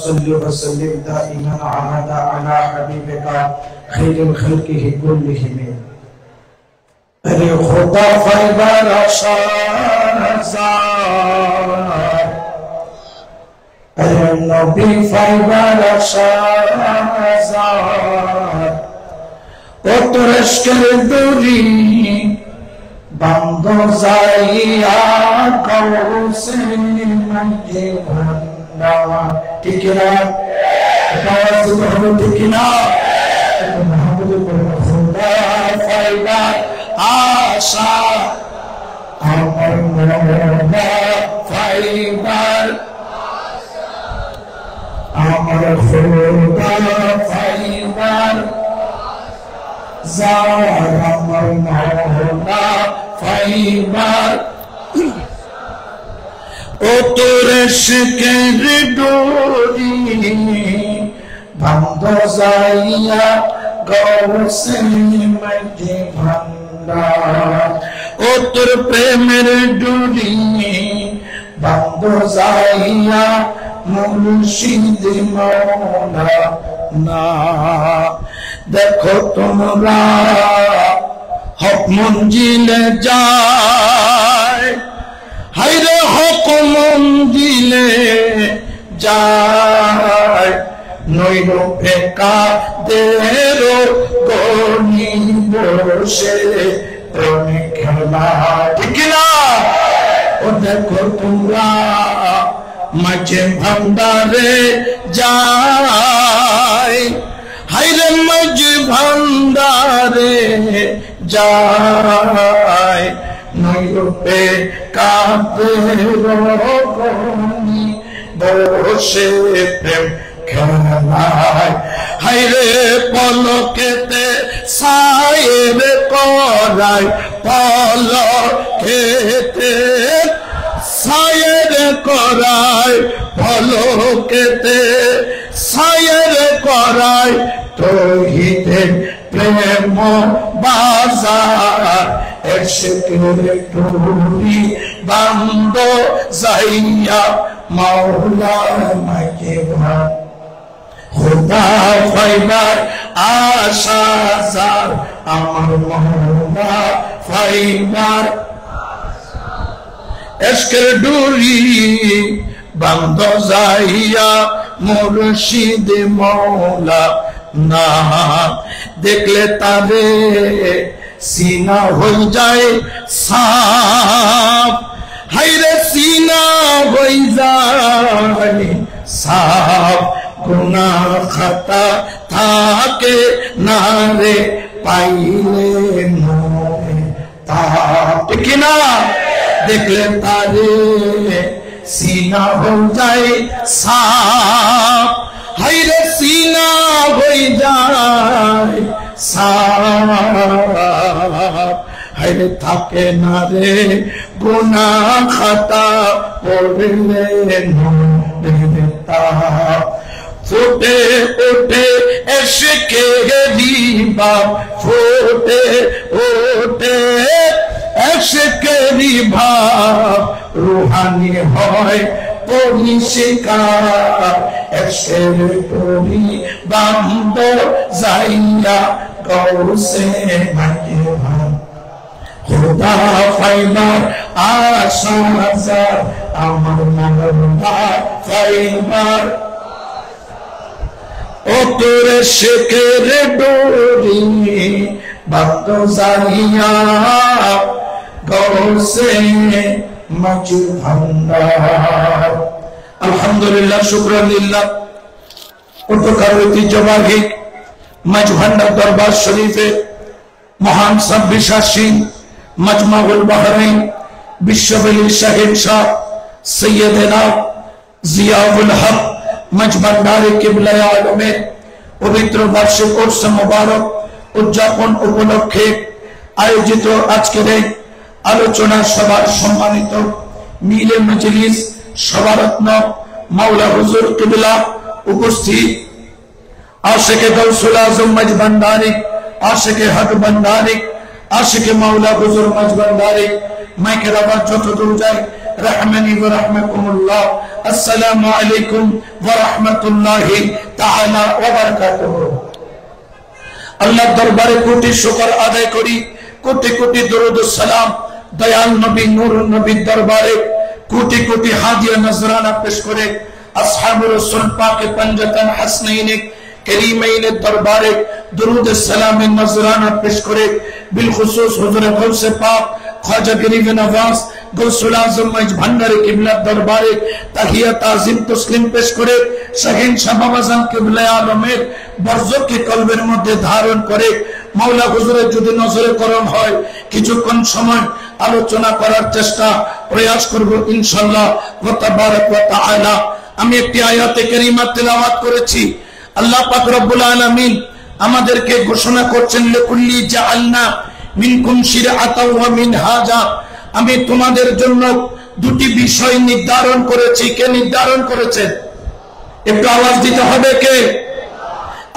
صل وسلم دائما أبدا على حبيبك خير الخلق كلهم أرے خدا فائبر شاہزاد أرے نبی فائبر شاہزاد ও তোর ইশকের দড়ি বান্ধ যাইয়া কৌসে মধ্যে ভান্ডা ঠিক না আওয়াজ হবে ঠিক না মোহাম্মদ খোদা ফাইবার আশা আমার মোলা ফাইবার আমার খোদা ফাইবার জার আমার মোলা ফাইবার ও তোর ইশকের ডোরি বান্ধ যাইয়া গৌসে মধ্যে ভান্ডা ও তোর প্রেমের ডোরি বান্ধ যাইয়া মুর্শিদ মওলা না দেখো তোমরা হক মঞ্জিলে যায় হায়রে হক মঞ্জিলে যায় নৈরূপে কাদের গনি বসে প্রেমে খেলা ঠিক না ও দেখো তোমরা মাঝে ভান্ডারে যায় হায়রে মাঝে ভান্ডারে যায় নৈরূপে কাদের গনি বসে প্রেম খেলায় হায়রে পলকেতে সায়ের করায় পলকেতে সায়ের করায় পলকেতে সায়ের করায় তৌহিদের প্রেম বাজার ইশকের ডোরি বান্ধ যাইয়া মাওলা মাকে খোদা ফাইবার আশা জার আমার মোলা ফাইবার ইশকের ডোরি বান্ধ যাইয়া মুর্শিদ মওলা না দেখলে তারে সিনা হয়ে যায় সাপ হায়রে সিনা হয়ে যায় সাপ গুনাহ খাতা থাকে না রে পাইলে নরে তা ঠিক না দেখলে তারে सीना हो जाए साफ हायरे सीना हो जाए साफ हायरे थाके ना रे गुनाह खाता पड़ले नता फुटे उठे इश्क़े दीवा फुटे उठे इश्क़े दीवा रूहानी होय पরিষ্কার ইশকের ডোরি বান্ধ যাইয়া গৌসে মধ্যে খোদা ফাইবার আশা জার আমার মোলা ফাইবার ও তোর ইশকের ডোরি বান্ধ যাইয়া গৌসে মধ্যে ভান্ডার আলহামদুলিল্লাহ শুকরান লিল্লাহ পর্তুগাল ঐতিহ্যবাহী মাঝ ভান্ডার দরবার শরীফে মহান সব্বিশ্বাসী মজমাউল বাহরাইন বিশ্ববলি শাহিদ শাহ সৈয়দনা জিয়াউল হক মাঝ ভান্ডারে কিবলায়ে আলমের পবিত্র বার্ষিক উরস মুবারক উদযাপন উপলক্ষে আয়োজিত আজকের এই আলোচনা সভার সম্মানিত মিলে মজলিস সভারত্ন মাওলা হুজুর কিবলা উপস্থিত आशिक़े गौसुल आज़म मज भंडारी आशिक़े हक भंडारी आशिक़े मौला हुज़ूर मज भंडारी मैं के रवा जो तो दूर जाए رحمني ورحمكم الله السلام عليكم ورحمة الله تعالى وبركاته আল্লাহর দরবারে কোটি শুকর আদায় করি, কোটি কোটি দরুদ ও সালাম দয়াল নবী নূর নবীর দরবারে কোটি কোটি হাদিয়া নজরানা পেশ করে আসহাবুর রাসূল পাকে পঞ্জতন হাসনাইনে করিমাইনের দরবারে দরুদ ও সালামের নজরানা পেশ করে বিল খুসুস হুজুর গৌসে পাক খ্বাজা গরিব নওয়াজ গৌসুল আজম মজ ভান্ডারী কিবলার দরবারে তাহিয়া তাজিম তসলিম পেশ করে শাহীন শাবাব আজম কিবলা আলমের বরজকে কলবের মধ্যে ধারণ করে মাওলা হুজুরের যদি নজরে করম হয় কিছুক্ষণ সময় আলোচনা করার চেষ্টা প্রয়াস করব ইনশাআল্লাহ ওয়া তাবারাক ওয়া তাআলা। আমি একটি আয়াতে কারিমা তেলাওয়াত করেছি। আল্লাহ পাক রব্বুল আলামিন আমাদেরকে ঘোষণা করছেন লিকুল্লি জাআলনা মিনকুম শিরআতাও ওয়া মিনহাজা, আমি তোমাদের জন্য দুটি বিষয় নির্ধারণ করেছি। কে নির্ধারণ করেছেন? একটু আওয়াজ দিতে হবে কে?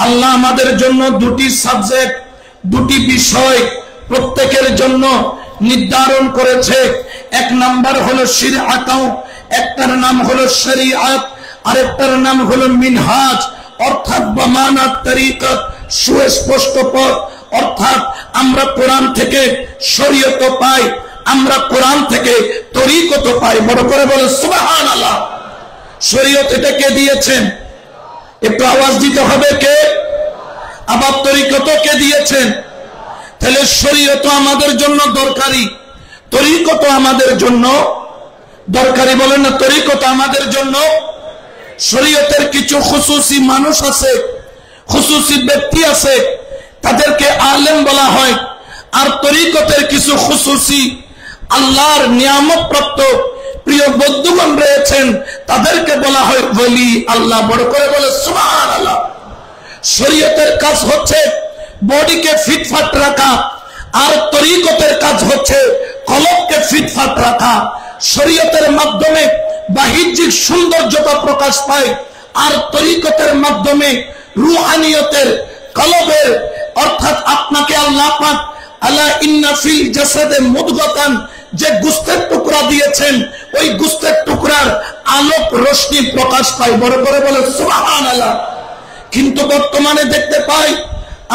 আল্লাহ আমাদের জন্য দুটি সাবজেক্ট, দুটি বিষয় প্রত্যেকের জন্য নির্ধারণ করেছে। এক নাম্বার হলো শিরআতাও, একটার নাম হলো শরীআত, আরেকটার নাম হলো মিনহাজ, অর্থাৎ বামানাত তরিকত, সুস্পষ্ট পথ। অর্থাৎ আমরা কোরআন থেকে শরীয়ত পাই, আমরা কোরআন থেকে তরিকত পাই। বড় করে বলে সুবহানাল্লাহ। শরীয়ত এটা কে দিয়েছেন? একটু আওয়াজ দিতে হবে কে? আবার তরিকত কে দিয়েছেন? তাহলে শরীয়ত আমাদের জন্য দরকারি, তরিকত আমাদের জন্য দরকারি। বলেন না, তরিকত আমাদের জন্য। শরীয়তের কিছু খুসুসি মানুষ আছে, খুসুসি ব্যক্তি আছে, তাদেরকে আলেম বলা হয়। আর তরিকতের কিছু খুসুসি আল্লাহর নিয়ামত প্রাপ্ত প্রিয় বন্ধুগণ রয়েছেন, তাদেরকে বলা হয় ওলি আল্লাহ। বড় করে বলে সুবহানাল্লাহ। শরীয়তের কাজ হচ্ছে বডিকে ফিটফাট রাখা, আর তরিকতের কাজ হচ্ছে কলবকে ফিটফাট রাখা। শরীয়তের মাধ্যমে বাহ্যিক সৌন্দর্যতা প্রকাশ পায়, আর তরিকতের মাধ্যমে রূহানিয়তের, কলবের, অর্থাৎ আপনাকে আল্লাহ পাক আলা ইন্না ফিল জাসাদে মুদগাতান, যে গোশতের টুকরা দিয়েছেন, ওই গোশতের টুকরার আলোক রশ্মি প্রকাশ পায়। বড় করে বলে সুবহানাল্লাহ। কিন্তু বর্তমানে দেখতে পাই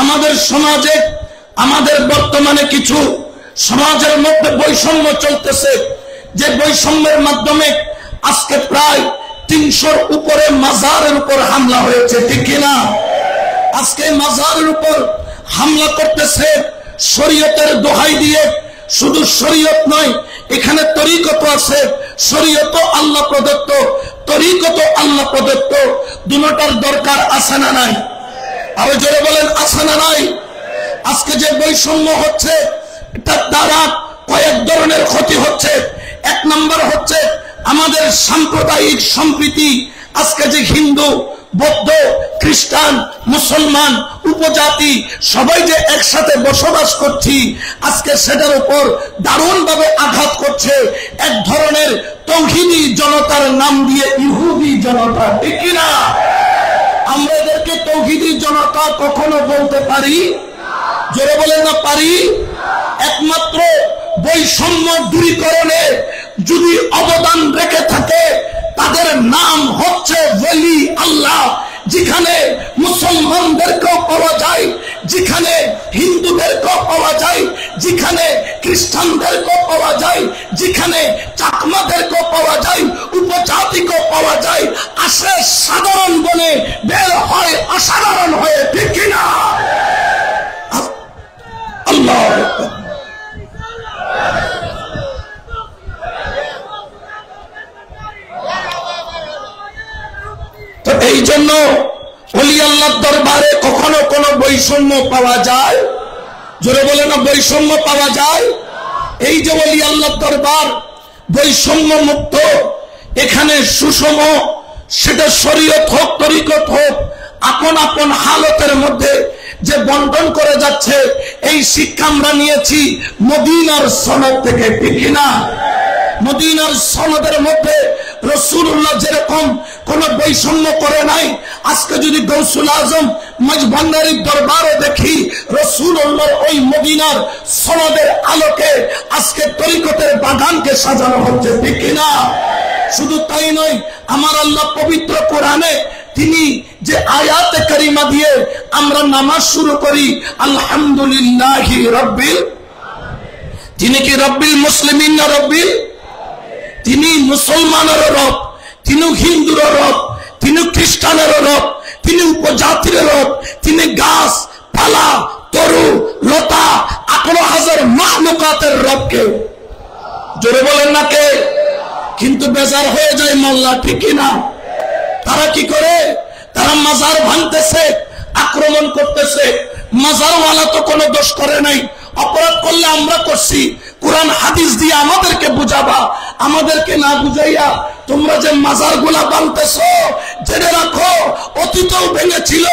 আমাদের সমাজে, আমাদের বর্তমানে কিছু সমাজের মধ্যে বৈষম্য চলতেছে, যে বৈষম্যের মাধ্যমে আজকে প্রায় 300-র উপরে মাজারের উপর হামলা হয়েছে, ঠিক কিনা? আজকে মাজারের উপর হামলা করতেছে শরীয়তের দোহাই দিয়ে। শুধু শরীয়ত নয়, এখানে তরিকত আছে। শরীয়ত আল্লাহ প্রদত্ত, তরিকত আল্লাহ প্রদত্ত, দুটোটার দরকার আছে না নাই? আরো জোরে বলেন, আছে না নাই? আজকে যে বৈষম্য হচ্ছে, এটার দ্বারা কয়েক ধরনের ক্ষতি হচ্ছে। এক নম্বর হচ্ছে আমাদের সাম্প্রদায়িক সম্প্রীতি। আজকে যে হিন্দু, বৌদ্ধ, খ্রিস্টান, মুসলমান, উপজাতি সবাই যে একসাথে বসবাস করছি, আজকে সেটার উপর দারুণভাবে আঘাত করছে এক ধরনের তৌহিদি জনতার নাম দিয়ে ইহুদি জনতা, ঠিক কিনা? আমরা এদেরকে তৌহিদি জনতা কখনো বলতে পারি? জোরে বলেন না, পারি? একমাত্র বৈষম্য দূরীকরণে যদি অবদান রেখে থাকে তাদের নাম হচ্ছে ওলি আল্লাহ। যেখানে মুসলমানদেরকেও পাওয়া যায়, যেখানে হিন্দুদেরকেও পাওয়া যায়, যেখানে খ্রিস্টানদেরকেও পাওয়া যায়, যেখানে চাকমাদেরকেও পাওয়া যায়, উপজাতিকেও পাওয়া যায়, আসে সাধারণ বনে, বের হয় অসাধারণ হয়ে, ঠিক কিনা? আল্লাহ তো এই জন্য ওলি আল্লাহর দরবারে কখনো কোনো বৈষম্য পাওয়া যায়? জোরে বলে না, বৈষম্য পাওয়া যায়? এই যে ওলি আল্লাহর দরবার বৈষম্য মুক্ত, এখানে সুষম, সেটা শরীয়ত হোক, তরিকত হোক, আপন আপন হালতের মধ্যে যে বন্টন করে যাচ্ছে, এই শিক্ষা আমরা নিয়েছি মদিনার সনদ থেকে, ঠিক কিনা? মদিনার সনদের মধ্যে রাসূলুল্লাহ যেরকম কোন বৈষম্য করে নাই। আজকে যদি গৌসুল আজম মজভান্ডারির দরবারে দেখি, রাসূলুল্লাহর ওই মদিনার সনদের আলোকে আজকে তরিকতের বাগানকে সাজানো হচ্ছে, ঠিক কিনা? শুধু তাই নয়, আমার আল্লাহ পবিত্র কোরআনে তিনি যে আয়াতে কারিমা দিয়ে আমরা নামাজ শুরু করি, আলহামদুলিল্লাহি রাব্বিল, তিনি কি রব্বিল মুসলিমিন না রব্বিল? তিনি মুসলমানের রব, তিনি হিন্দুর রব, তিনি খ্রিস্টানের রব, তিনি উপজাতির রব, তিনি গাছ পালা তরু লতা 18,000 মাখলুকাতের রবকে। জোরে বলেন না কে? কিন্তু বেজার হয়ে যায় মোল্লা, ঠিক না? তারা কি করে? তারা মাজার ভাঙতেছে, আক্রমণ করতেছে। মাজারওয়ালা তো কোনো দোষ করে নাই, অপরাধ করলে আমরা করছি। কোরআন হাদিস দিয়ে আমাদেরকে বুঝাবা, আমাদেরকে না বুঝাইয়া তোমরা যে মাজার গুলা বানতেছো, জেনে রাখো অতীতেও ভেঙেছিল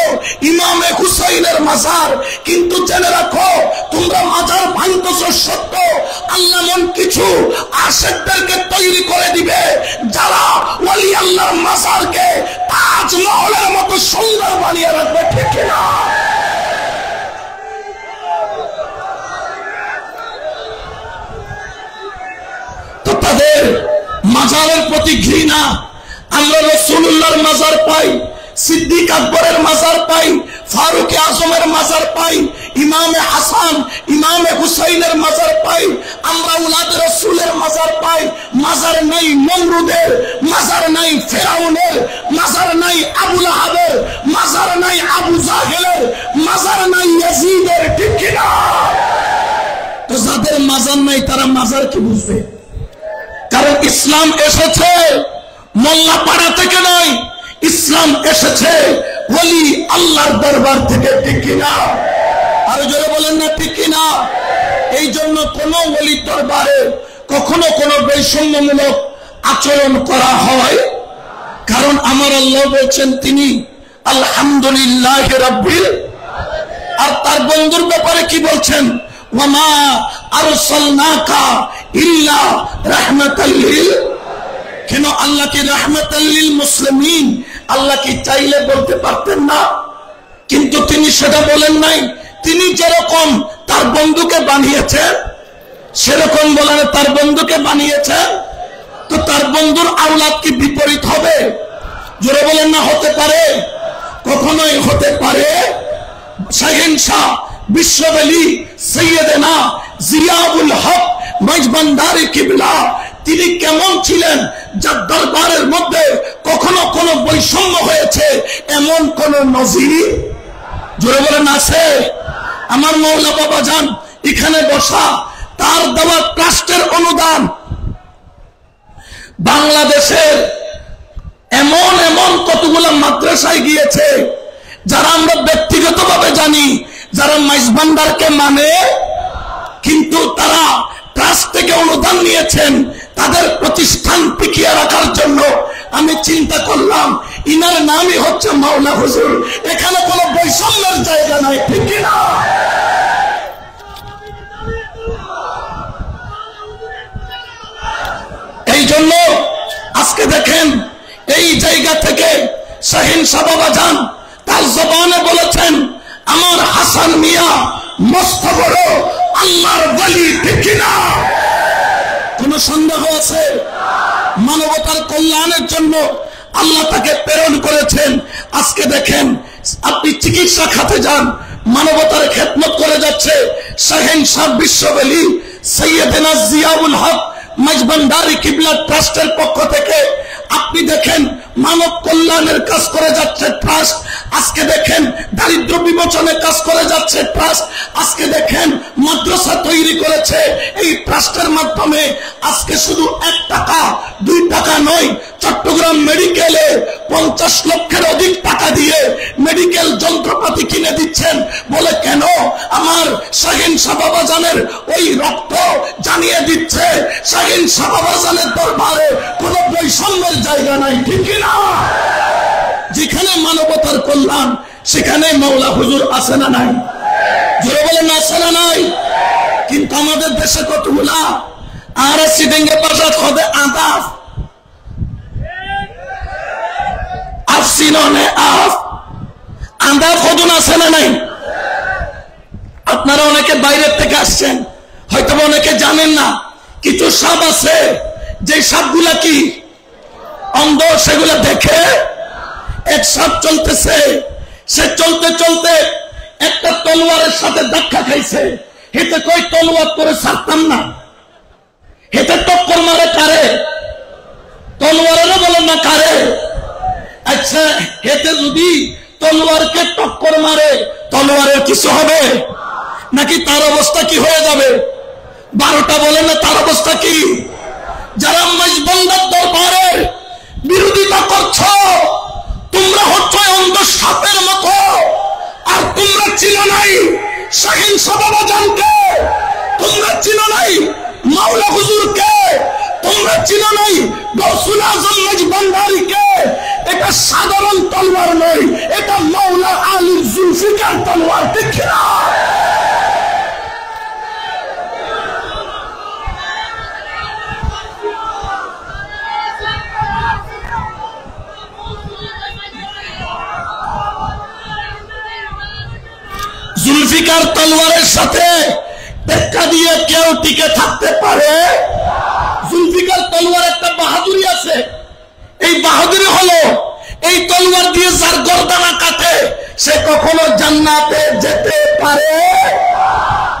ইমামে হুসাইনের মাজার। কিন্তু জেনে রাখো তোমরা মাজার ভাঙতেছো সত্য, আল্লাহ মন কিছু আশিকদেরকে তৈরি করে দিবে যারা ওলি আল্লাহর মাজারকে তাজমহলের মতো সুন্দর বানিয়ে রাখবে, ঠিক না? তাদের মাজারের প্রতি ঘৃণা। আমরা রাসূলুল্লাহর মাজার পাই, সিদ্দিক আকবরের মাজার পাই, ফারুক আজমের মাজার পাই, ইমামে হাসান ইমামে হুসাইনের মাজার পাই, আমরা উলাদে রাসূলের মাজার পাই। মাজার নাই নমরুদের, মাজার নাই ফেরাউনের, মাজার নাই আবু লাহাবের, মাজার নাই আবু জাহেলের, মাজার নাই ইয়াজিদের, ঠিক কিনা? তো যাদের মাজার নাই তারা মাজার কি বুঝবে? কারণ ইসলাম এসেছে মোল্লা পাড়া থেকে নয়, ইসলাম এসেছে ওলি আল্লাহর দরবার থেকে, ঠিক কিনা? আর জোরে বলেন না, ঠিক কিনা? এই জন্য কোন ওলির দরবারে কখনো কোনো বৈষম্যমূলক আচরণ করা হয়, কারণ আমার আল্লাহ বলছেন তিনি আলহামদুলিল্লাহ রাব্বিল। আর তার বন্ধুর ব্যাপারে কি বলছেন? ওয়ামা আরসালনাকা ইল্লা রাহমাতাল লিল। কেন আল্লাহ কি রাহমাতাল লিল মুসলিমিন? আল্লাহ কি চাইলে বলতে পারতেন না? কিন্তু তিনি সেটা বলেন নাই। তিনি যেরকম তার বন্ধুকে বানিয়েছেন সেরকম বলেন তার বন্ধুকে বানিয়েছেন। তো তার বন্ধুর আওলাদ কি বিপরীত হবে? জোরে বলেন না, হতে পারে? কখনোই হতে পারে। শাহেনশাহ বিশ্ববলি সৈয়দনা জিয়াউল হক মজভান্ডারি কিবলা তিনি কেমন ছিলেন, যার দরবারের মধ্যে কখনো কোনো বৈষম্য হয়েছে এমন কোন নজির জোরে বলেন আছে? আমার মৌলা বাবা যান এখানে বসা, তার দেওয়া ট্রাস্টের অনুদান বাংলাদেশের এমন এমন কতগুলো মাদ্রাসায় গিয়েছে যারা আমরা ব্যক্তিগতভাবে জানি, যারা মাইজভান্ডারকে মানে, কিন্তু তারা ট্রাস্ট থেকে অনুদান নিয়েছেন তাদের প্রতিষ্ঠান টিকিয়ে রাখার জন্য। আমি চিন্তা করলাম ইনার নামই হচ্ছে মাওলা হুজুর, এখানে কোনো বৈষম্যের জায়গা নাই, ঠিক না? এই জন্য আজকে দেখেন এই জায়গা থেকে শাহিনশাহ বাবা যান তার জবানে বলেছেন আমার হাসান মিয়া মস্ত বড় আল্লাহর ওলি, ঠিক না? কোন সন্দেহ আছে? মানবতার কল্যাণের জন্য আল্লাহ তাকে প্রেরণ করেছেন। আজকে দেখেন আপনি চিকিৎসা খাতে যান, মানবতার খেদমত করে যাচ্ছে শাহেনশাহ বিশ্ববলি সৈয়দনা জিয়াউল হক মজভান্ডারি কিবলা ট্রাস্টের পক্ষ থেকে। আপনি দেখেন মানব কল্যাণের কাজ করে যাচ্ছে ট্রাস্ট। আজকে দেখেন দারিদ্র বিমোচনের কাজ করে যাচ্ছে ট্রাস্ট। আজকে দেখেন মাদ্রাসা তৈরি করেছে এই ট্রাস্টের মাধ্যমে। আজকে শুধু 1 টাকা 2 টাকা নয়, চট্টগ্রাম মেডিকেলে 50 লক্ষের অধিক টাকা দিয়ে মেডিকেল যন্ত্রপাতি কিনে দিচ্ছেন। বলে কেন? আমার শাহিনশাহ বাবাজানের ওই রক্ত জানিয়ে দিচ্ছে শাহিনশাহ বাবাজানের দরবারে কোনো বৈষম্যের জায়গা নাই, ঠিক না? যেখানে মানবতার কল্যাণ সেখানে মাওলা হুজুর আছে না নাই? জোরে বলেন আছে না নাই? কিন্তু আমাদের দেশে কতগুলা আর সিডেঙ্গে বাজার হবে আদাফ আসিননে আফ আন্দা ফদন আছে না নাই? আপনারা অনেকে বাইরের থেকে আসছেন, হয়তো অনেকে জানেন না কিছু সাপ আছে যে সাপগুলা কি অন্ধ, সেগুলা দেখে। এক সাপ চলতেছে, সে চলতে চলতে একটা তলোয়ারের সাথে ধাক্কা খাইছে। হেতে কই তলোয়ার করে ছাড়তাম না, হেতে টক্কর মারে কারে? তলোয়ারেরও বলেন না কারে? আচ্ছা, হেতে যদি তলোয়ারকে টক্কর মারে তলোয়ারের কিছু হবে নাকি তার অবস্থা কি হয়ে যাবে? 12টা বলেন না তার অবস্থা কি? যারা মেজবান্দার দরবারে বিরোধিতা করছো, তোমরা হচ্ছে অন্ধ সাপের মতো। আর তোমরা চিনো নাই শাহিন সাবাবা জানকে, তোমরা চিনো নাই মাওলা হুজুরকে, তোমরা চিনো নাই গৌসুল আজম মেজবান্দারিকে। এটা সাধারণ তলোয়ার নয়, এটা মাওলা আলী জুলফিকার তলোয়ার, ঠিক না? জুলফিকার তলোয়ারের সাথে টেক্কা দিয়ে কেউ টিকে থাকতে পারে? জুলফিকার তলোয়ার একটা বাহাদুরি আছে। এই বাহাদুরি হলো এই তলোয়ার দিয়ে যার গর্দানা কাটে সে কখনো জান্নাতে যেতে পারে,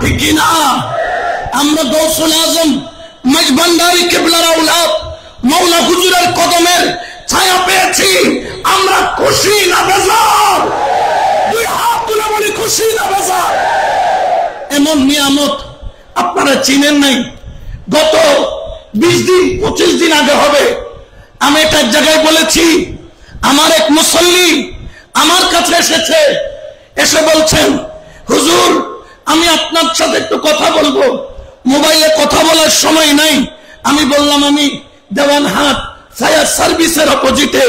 ঠিক না? আমরা গৌসুল আজম মেজবান্দারি কিবলার আওলাদ মাওলা হুজুরের কদমের ছায়া পেয়েছি, আমরা খুশি না বেজার? দুই হাত তুলে বলি খুশি না বেজার? এমন নিয়ামত আপনারা চিনেন নাই। গত 20 দিন 25 দিন আগে হবে, আমি একটা জায়গায় বলেছি, আমার এক মুসল্লি আমার কাছে এসেছে, এসে বলছেন হুজুর আমি আপনার সাথে একটু কথা বলবো, মোবাইলে কথা বলার সময় নাই। আমি বললাম আমি দেওয়ানহাট ফায়ার সার্ভিসের অপোজিটে,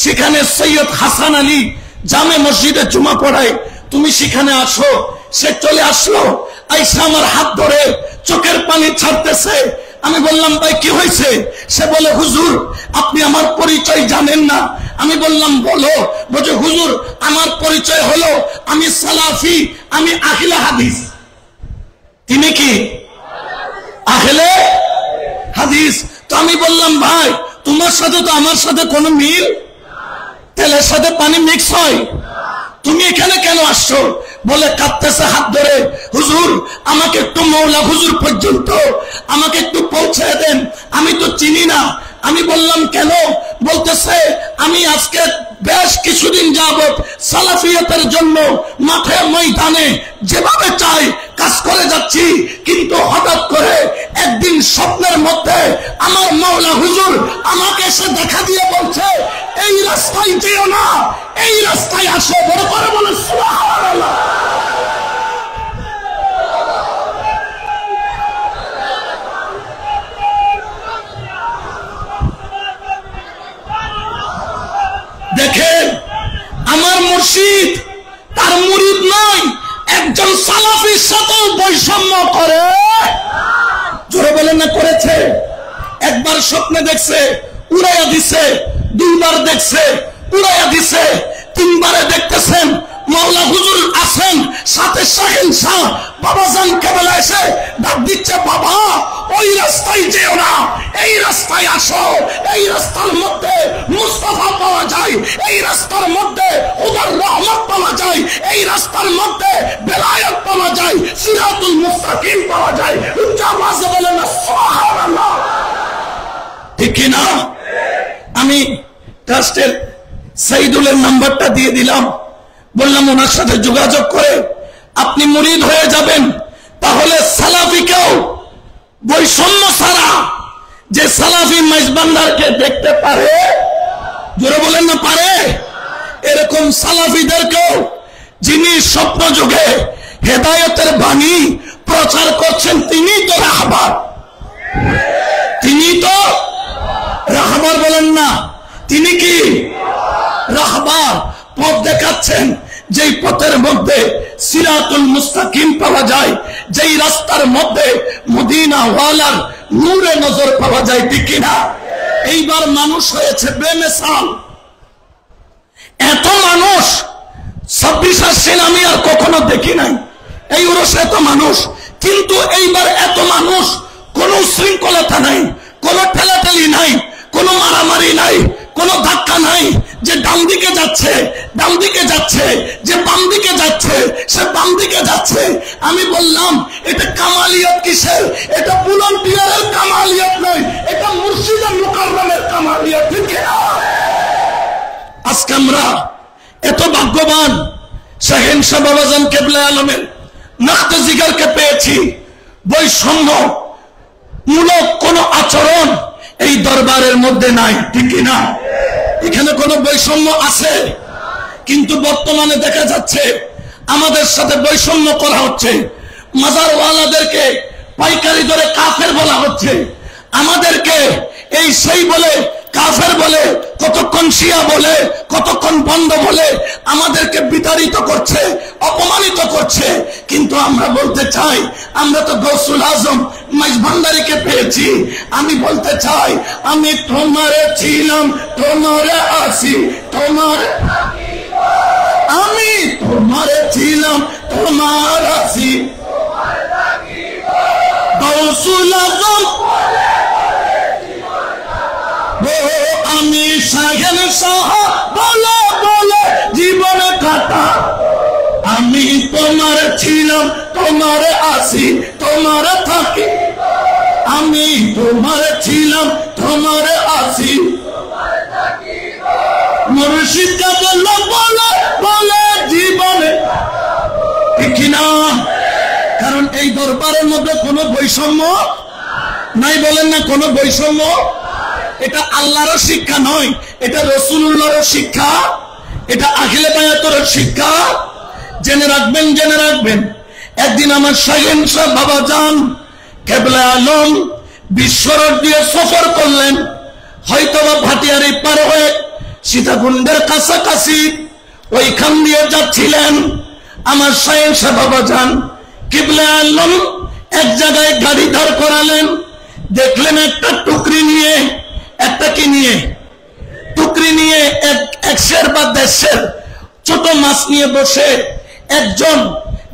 সেখানে সৈয়দ হাসান আলী জামে মসজিদে জুমা পড়ায়, তুমি সেখানে আসো। সে চলে আসলো, আইসা আমার হাত ধরে চোখের পানি ছাড়তেছে। আমি বললাম ভাই কি হয়েছে? সে বলে হুজুর আপনি আমার পরিচয় জানেন না। আমি বললাম বলো। বলছে হুজুর আমার পরিচয় হলো আমি সালাফি, আমি আহলে হাদিস। তিনি কি আহলে হাদিস? তো আমি বললাম ভাই তোমার সাথে তো আমার সাথে কোনো মিল, তেলের সাথে পানি মিক্স হয়, তুমি এখানে কেন আসছো? বলে কাঁদতেছে হাত ধরে, হুজুর আমাকে একটু মাওলা হুজুর পর্যন্ত আমাকে একটু পৌঁছে দেন, আমি তো চিনি না। আমি বললাম কেন? বলতেছে আমি আজকে বেশ কিছুদিন যাবত সালাফিয়তের জন্য মাঠে ময়দানে যেভাবে চাই কাজ করে যাচ্ছি, কিন্তু হঠাৎ করে একদিন স্বপ্নের মধ্যে আমার মাওলা হুজুর আমাকে এসে দেখা দিয়ে বলছে এই রাস্তায় যেও না, এই রাস্তায় আসো। বড় করে বলে সুবহানাল্লাহ। দেখেন আমার মুর্শিদ তার মুরিদ নয়, একজন সালাফির সাথে বৈষম্য করে। জোরে বলেন না করেছে? একবার স্বপ্নে দেখছে উড়াইয়া দিছে, দুইবার দেখছে উড়াইয়া দিছে, তিনবারে দেখতেছেন মাওলা হুজুর আছেন সাথে শাহিন শাহ বাবাজান কেবলা এসে ডাক দিচ্ছে বাবা ওই রাস্তায় যেও না, এই রাস্তায় আসো। এই রাস্তার মধ্যে মুস্তাফা পাওয়া যায়, এই রাস্তার মধ্যে খোদার রহমত পাওয়া যায়, এই রাস্তার মধ্যে বেলায়েত পাওয়া যায়, সিরাতুল মুস্তাকিম পাওয়া যায়। উচ্চ আওয়াজে বলেন না সুবহানাল্লাহ, ঠিক কি না? আমি ট্রাস্টের সাইদুলের নাম্বারটা দিয়ে দিলাম, বললাম ওনার সাথে যোগাযোগ করে আপনি মুরিদ হয়ে যাবেন। তাহলে সালাফিকেও বৈষম্য ছাড়া যে সালাফি মেজবান্দারকে দেখতে পারে, জোরে বলেন না পারে, এরকম সালাফিদেরকেও যিনি স্বপ্ন যুগে হেদায়েতের বাণী প্রচার করছেন তিনি তো রাহবার, তিনি তো রাহবার বলেন না, তিনি কি রাহবার? পথ দেখাচ্ছেন, যেই পথের মধ্যে সিরাতুল মুস্তাকিম পাওয়া যায়, যেই রাস্তার মধ্যে মদিনা ওয়ালার নূরে নজর পাওয়া যায়, ঠিক কিনা? এইবার মানুষ হয়েছে বেমিসাল, এত মানুষ 26 আসছেন আমি আর কখনো দেখি নাই এই উরসে এত মানুষ, কিন্তু এইবার এত মানুষ, কোন শৃঙ্খলতা নাই, কোন ঠেলাঠেলি নাই, কোন মারামারি নাই, কোন ধাক্কা নাই। যে ডান দিকে যাচ্ছে ডান দিকে যাচ্ছে, যে বাম দিকে যাচ্ছে সে বাম দিকে যাচ্ছে। আমি বললাম এটা কামালিয়ত কিসের? এটা ভলান্টিয়ারের কামালিয়ত নয়, এটা মুর্শিদে মুকাররমের কামালিয়ত। ঠিক না? আজকে আমরা এত ভাগ্যবান শাহেনশাহ বাবাজান কেবলা আলমের নাখতে জিগারকে পেয়েছি। বৈষম্য মূলক কোন আচরণ এই দরবারের মধ্যে নাই। ঠিক না? এখানে কোনো বৈষম্য আছে, কিন্তু বর্তমানে দেখা যাচ্ছে আমাদের সাথে বৈষম্য করা হচ্ছে। মাজারওয়ালাদেরকে পাইকারি দরে কাফের বলা হচ্ছে, আমাদেরকে এই সেই বলে কাফের বলে, কতক্ষণ শিয়া বলে, কতক্ষণ বন্ধ বলে আমাদেরকে বিতাড়িত করছে, অপমানিত করছে। কিন্তু আমরা বলতে চাই, আমরা তো গৌসুল আজম মাইজ ভান্ডারীকে পেয়েছি। আমি বলতে চাই, আমি তোমারে ছিলাম, তোমারে আসি, তোমার আমি তোমারে ছিলাম, তোমার আসি, গৌসুল আজম আমি শাহেনশাহ বলে বলে জীবনে কাটা। আমি তোমার ছিলাম, তোমার আসি, তোমার থাকি। আমি তোমার ছিলাম, তোমার আসি, মুর্শিদকে বললো বলে বলে জীবনে। ঠিক না? কারণ এই দরবারের মধ্যে কোনো বৈষম্য নাই। বলেন না কোনো বৈষম্য? এটা আল্লাহর শিক্ষা নয়, এটা রাসূলুল্লাহর শিক্ষা, এটা আখিলে বায়াতের শিক্ষা। জেনে রাখবেন, জেনে রাখবেন। একদিন আমার শাহেনশাহ বাবাজান কেবলা আলম বিশ্বরোড দিয়ে সফর করলেন, হয়তোবা ভাটিয়ারি পার হয়ে সীতাকুণ্ডের কাছাকাছি ওইখান দিয়ে যাচ্ছিলেন। আমার শাহেনশাহ বাবাজান কেবলা আলম এক জায়গায় গাড়ি দাঁড় করালেন, দেখলেন একটা টুকরি নিয়ে, একটা কি নিয়ে, টুকরি নিয়ে 100 বা 150 ছোট মাছ নিয়ে বসে একজন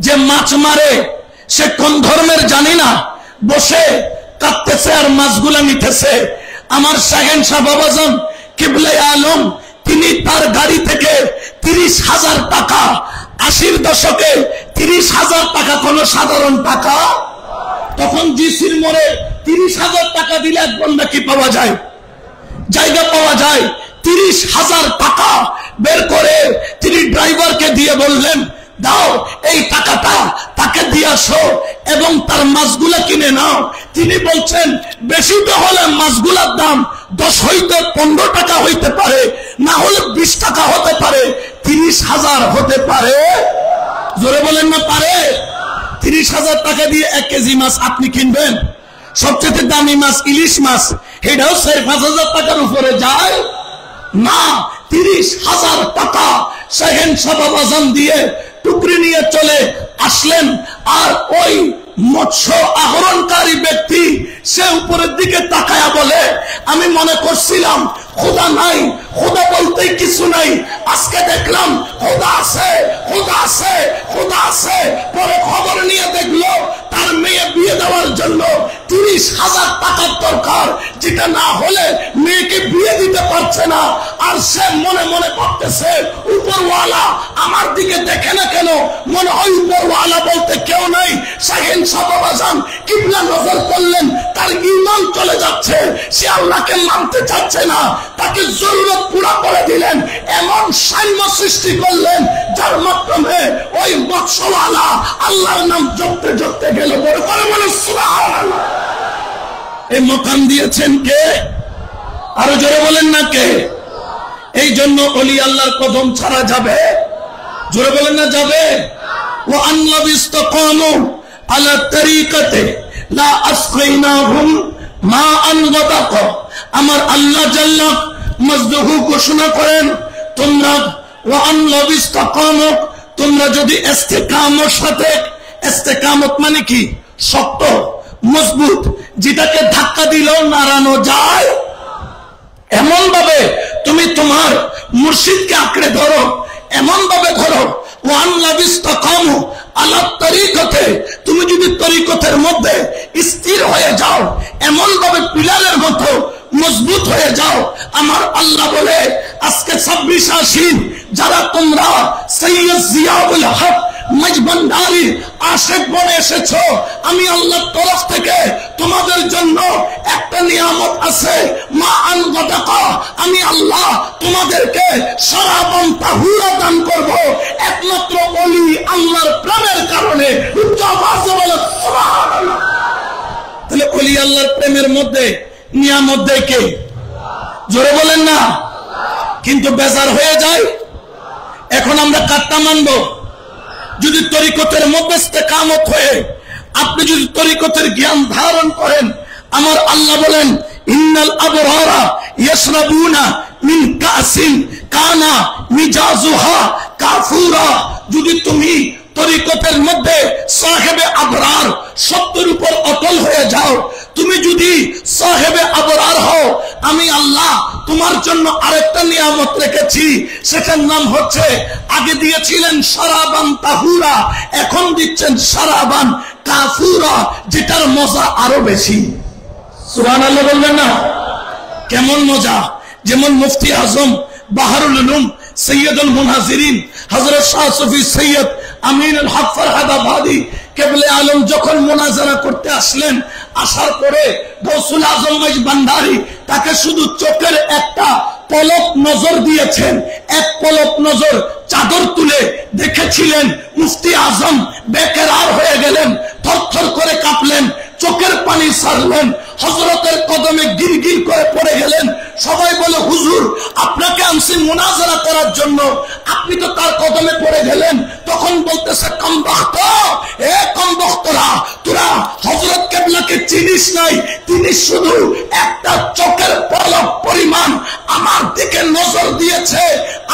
যে মাছ মারে সে কোন ধর্মের জানি না, বসে কাটতেছে আর মাছগুলা নিতেছে। আমার শাহেনশাহ বাবাজান কেবলা আলম তিনি তার গাড়ি থেকে 30,000 টাকা, 80-র দশকে 30,000 টাকা কোন সাধারণ টাকা? তখন জিসির মোড়ে 30,000 টাকা দিলে এক বন্ধা কি পাওয়া যায়, জায়গা পাওয়া যায়। 30,000 টাকা বের করে তিনি ড্রাইভারকে দিয়ে বললেন, দাও এই টাকাটা তাকে দিয়ে আসো এবং তার মাছগুলা কিনে নাও। তিনি বলছেন বেশি তো হলে মাছগুলার দাম 10 হইতে 15 টাকা হইতে পারে, না হলে 20 টাকা হতে পারে, 30,000 হতে পারে। জোরে বলেন না পারে? 30,000 টাকা দিয়ে 1 কেজি মাছ আপনি কিনবেন? সবচেয়ে দামি মাছ ইলিশ মাছ, এটাও 5,000 টাকার উপরে যায় না। 30,000 টাকা শাহেনশাহ বাবাজান দিয়ে টুকরি নিয়ে চলে আসলেন। আর ওই মৎস্য আহরণকারী ব্যক্তি সে উপরের দিকে তাকায়া বলে, আমি মনে করছিলাম খোদা নাই, খোদা বলতেই কিছু নাই, আজকে দেখলাম খোদা আছে, খোদা আছে, খোদা আছে। পরে খবর নিয়ে দেখলো তার মেয়ে বিয়ে দেওয়ার জন্য 30,000 টাকার দরকার, যেটা না হলে মেয়েকে বিয়ে দিতে পারছে না। আর সে মনে মনে করতেছে উপরওয়ালা আমার দিকে দেখে না কেন, মনে হয় উপরওয়ালা বলতে কেউ নাই। শাহেনশাহ বাবাজান কিবলা নজর করলেন, তার ঈমান চলে যাচ্ছে, সে আল্লাহকে মানতে চাচ্ছে না, তাকে জরুরত পুরা করে দিলেন, এমন সাম্য সৃষ্টি করলেন যার মাধ্যমে ওই মৎস্যওয়ালা আল্লাহর নাম জপতে জপতে গেল। বড় করে বলে সুবহানাল্লাহ। এই মকাম দিয়েছেন কে? আরো জোরে বলেন না কে? এই জন্য ওলি আল্লাহর কদম ছাড়া যাবে? জোরে বলেন না যাবে? ওয়া আল্লাহ ইসতাকামু আলা তরিকাতে লা আসকাইনাহুম মা আন গাদাকা। আমার আল্লাহ জাল্লা মাজদুহু ঘোষণা করেন, তোমরা ওয়া আল্লাহ ইসতাকামু, তোমরা যদি ইস্তেকামত সাথে, ইস্তেকামত মানে কি? শক্ত মজবুত, যেটাকে ধাক্কা দিলেও নাড়ানো যায়, এমন ভাবে তুমি তোমার মুর্শিদকে আঁকড়ে ধরো, এমন ভাবে ধরো ওয়ান লাবিস্তাকামু আলা তরিকতে, তুমি যদি তরিকতের মধ্যে স্থির হয়ে যাও, এমন ভাবে পিলারের মতো মজবুত হয়ে যাও। আমার আল্লাহ বলে আজকে 26 আশ্বিন যারা তোমরা সৈয়দ জিয়াউল হক মজবন্দারি আশিক বনে এসেছো, আমি আল্লাহর তরফ থেকে তোমাদের জন্য একটা নিয়ামত আছে, মা আন গাদাকা, আমি আল্লাহ তোমাদেরকে শারাবান তাহুরা দান করব, একমাত্র ওলি আল্লাহর প্রেমের কারণে। উচ্চ আওয়াজে বলো সুবহানাল্লাহ। তাহলে ওলি আল্লাহর প্রেমের মধ্যে নিয়ামত দেয় কে? জোরে বলেন না। কিন্তু বেজার হয়ে যায়। এখন আমরা কাটটা মানবো? যদি তরিকতের মধ্যে ইস্তেকামত হয়ে আপনি যদি তরিকতের জ্ঞান ধারণ করেন, আমার আল্লাহ বলেন ইন্নাল আবরারা ইয়াশরাবুনা মিন কাসিন কানা মিজাজুহা কাফুরা। যদি তুমি তরিকতের মধ্যে সাহেবে আবরার সত্যের উপর অটল হয়ে যাও, তুমি যদি সাহেবে আবরার হও, আমি আল্লাহ তোমার জন্য আরেকটা নিয়ামত রেখেছি, সেটার নাম হচ্ছে, আগে দিয়েছিলেন শারাবান তাহুরা, এখন দিচ্ছেন শারাবান কাফুরা, যেটার মজা আরো বেশি। সুবহানাল্লাহ বলবেন না? কেমন মজা? যেমন মুফতি আজম বাহারুল উলুম সৈয়দুল মুনাজিরিন হযরত শাহ সুফি সৈয়দ আমিনুল হক ফরহাদাবাদী কেবলে আলম যখন মুনাজারা করতে আসলেন, আসার পরে গৌসুল আজম ভান্ডারী তাকে শুধু চোখের একটা পলক নজর দিয়েছেন, এক পলক নজর চাদর তুলে দেখেছিলেন। মুফতি আজম বেকরার হয়ে গেলেন, থরথর করে কাঁপলেন, চোখের পানি ছাড়লেন, হযরতের কদমে গিরগির করে পড়ে গেলেন। সবাই বলে হুজুর আপনাকে আনছি মুনাজারা করার জন্য, আপনি তো তার কদমে পড়ে গেলেন। তখন বলতেছে কমবখ্ত, এ কমবখ্তরা, তোরা হযরত কেবলাকে চিনিস নাই, তিনি শুধু একটা চোখের পলক পরিমাণ আমার দিকে নজর দিয়েছে,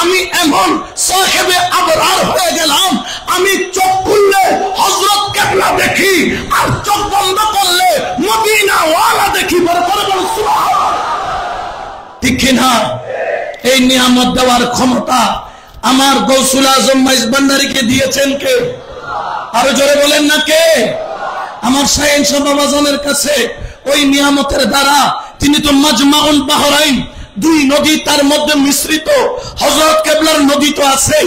আমি এমন সাহেবে আবরার হয়ে গেলাম, আমি চোখ খুললে হযরত কেবলা দেখি, আর চোখ বন্ধ করলে মদিনা ওয়ালা দেখি। বড় করে বল সুবহানাল্লাহ। ঠিক কিনা? এই নিয়ামত দেওয়ার ক্ষমতা আমার গৌসুল আজম ভান্ডারীকে দিয়েছেন কে? আরো জোরে বলেন না কে? আমার শাহিন শাহ বাবাজানের কাছে ওই নিয়ামতের দ্বারা, তিনি তো মাজমাউল বাহরাইন, দুই নদী তার মধ্যে মিশ্রিত, হযরত কেবলার নদী তো আছে,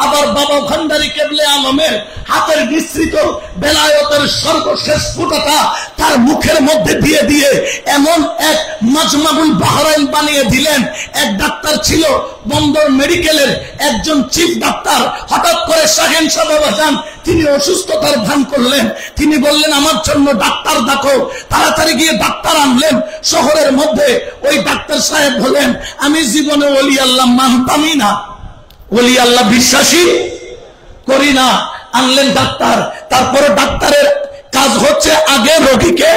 আবার বাবা ভান্ডারী কেবলে আলমের হাতের মিশ্রিত বেলায়েতের সর্বশেষ ফুটাটা তার মুখের মধ্যে দিয়ে দিয়ে এমন এক মাজমাউল বাহরাইন বানিয়ে দিলেন। এক ডাক্তার ছিল বন্দর মেডিকেলের একজন চিফ ডাক্তার, হঠাৎ করে শাহেন শাহ বাবাজান তিনি অসুস্থতার ভান করলেন, তিনি বললেন আমার জন্য ডাক্তার ডাকো। তাড়াতাড়ি গিয়ে ডাক্তার আনলেন শহরের মধ্যে। ওই ডাক্তার সাহেব বলেন আমি জীবনে ওলি আল্লাহ মানতামই না, ওলি আল্লাহ বিশ্বাসী করি না। আনলেন ডাক্তার, তারপরে ডাক্তারের কাজ হচ্ছে আগে রোগীকে